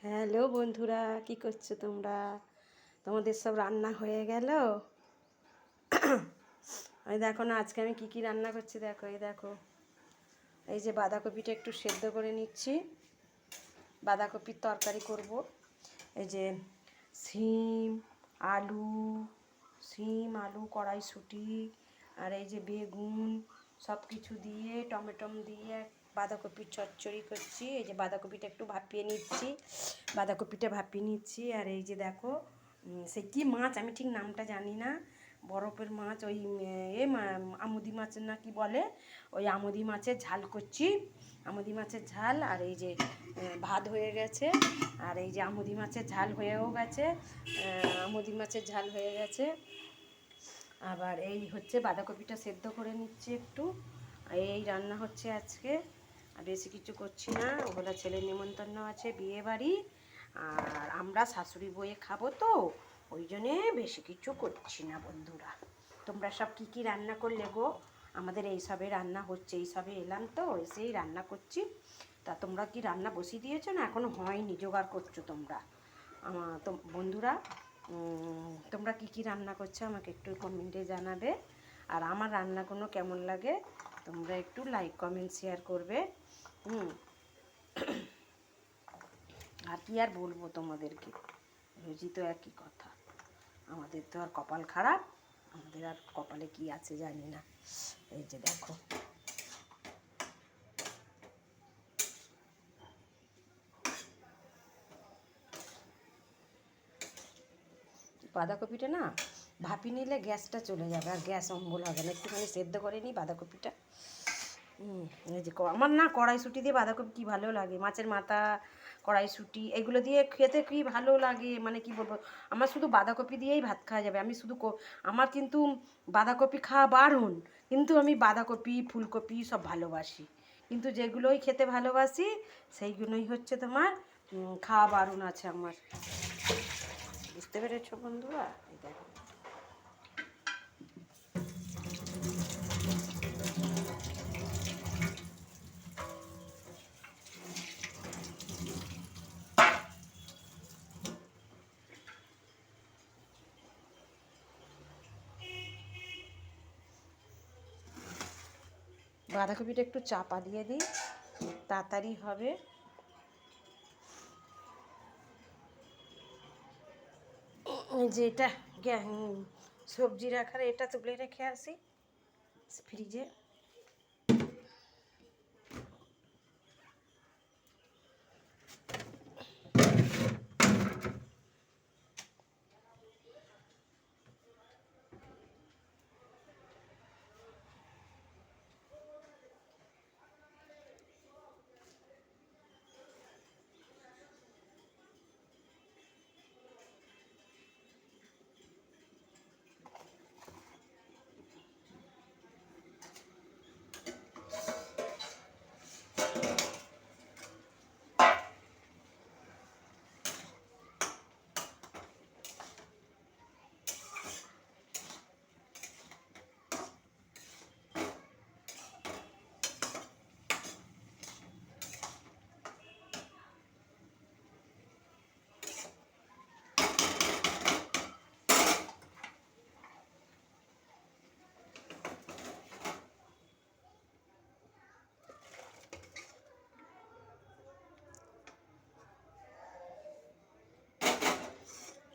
Hello বন্ধুরা, কি করছো তোমরা? তোমাদের সব রান্না হয়ে গেল? এই দেখো না, আজকে আমি কি রান্না করছি দেখো। এই দেখো, এই যে বাঁধাকপিটা একটু সেদ্ধ করে নিচ্ছি, বাঁধাকপির তরকারি করব। এই যে সিম আলু কড়াইশুঁটি আর এই যে বেগুন সব কিছু দিয়ে টমেটম দিয়ে বাঁধাকপির চচ্চড়ি করছি। এই যে বাঁধাকপিটা একটু ভাপিয়ে নিচ্ছি। আর এই যে দেখো, সে কি মাছ আমি ঠিক নামটা জানি না, বরফের মাছ, ওই আমুদি মাছ না কি বলে, ওই আমুদি মাছের ঝাল করছি, আমুদি মাছের ঝাল। আর এই যে ভাত হয়ে গেছে, আর এই যে আমুদি মাছের ঝাল হয়েও গেছে, আবার এই হচ্ছে বাঁধাকপিটা সেদ্ধ করে নিচ্ছি একটু। এই রান্না হচ্ছে আজকে, আর বেশি কিছু করছি না। ওগুলো ছেলের নেমন্তন্ন আছে, বিয়ে বাড়ি, আর আমরা শাশুড়ি বইয়ে খাবো, তো ওই জন্যে বেশি কিছু করছি না বন্ধুরা। তোমরা সব কি রান্না করলে গো? আমাদের এইসবে রান্না হচ্ছে, এইসবে এলাম তো, এসেই রান্না করছি। তা তোমরা কি রান্না বসিয়ে দিয়েছো না এখনও হয়নি, জোগাড় করছো তোমরা? তো বন্ধুরা, তোমরা কি রান্না করছো আমাকে একটু কমেন্টে জানাবে। আর আমার রান্নাগুলো কেমন লাগে তোমরা একটু লাইক কমেন্ট শেয়ার করবে। আর কি আর বলবো তোমাদেরকে, রোজই তো একই কথা। আমাদের তো আর কপাল খারাপ, আমাদের আর কপালে কি আছে জানি না। এই যে দেখো, বাঁধাকপিটা না ভাপি নিলে গ্যাসটা চলে যাবে, আর গ্যাস অম্বল হবে না। একটুখানি সেদ্ধ করে নিই বাঁধাকপিটা। এই যে আমার না কড়াইশুঁটি দিয়ে বাঁধাকপি কী ভালো লাগে, মাছের মাথা, কড়াইশুঁটি এগুলো দিয়ে খেতে কী ভালো লাগে, মানে কি বলবো। আমার শুধু বাঁধাকপি দিয়েই ভাত খাওয়া যাবে। আমি শুধু আমার কিন্তু বাঁধাকপি খাওয়া বারণ, কিন্তু আমি বাঁধাকপি ফুলকপি সব ভালোবাসি, কিন্তু যেগুলোই খেতে ভালোবাসি সেইগুলোই হচ্ছে তোমার খাওয়া বারণ আছে আমার। বুঝতে পেরেছো বন্ধুরা? এই দেখো, বাঁধাকপিটা একটু চাপা দিয়ে দিই, তাড়াতাড়ি হবে। যে এটা সবজি রাখার এটা তুলে রেখে আসি ফ্রিজে।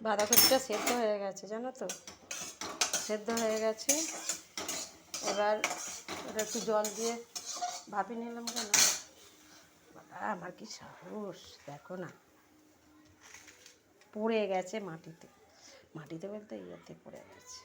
বাঁধাকপিটা সেদ্ধ হয়ে গেছে জানো তো, সেদ্ধ হয়ে গেছে। এবার ওটা একটু জল দিয়ে ভাপিয়ে নিলাম। কেন আমার কি সাহস, দেখো না পড়ে গেছে মাটিতে, মাটিতে বলতে ইয়েতে পড়ে গেছে।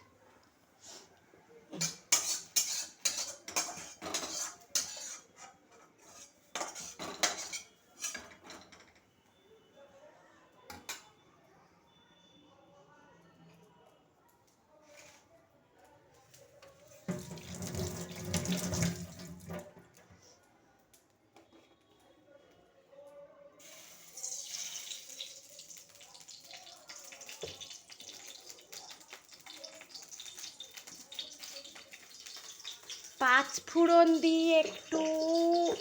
পাঁচ ফোড়ন দিয়ে একটু,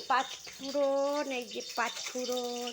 পাঁচ ফোড়ন, এই যে পাঁচ ফোড়ন,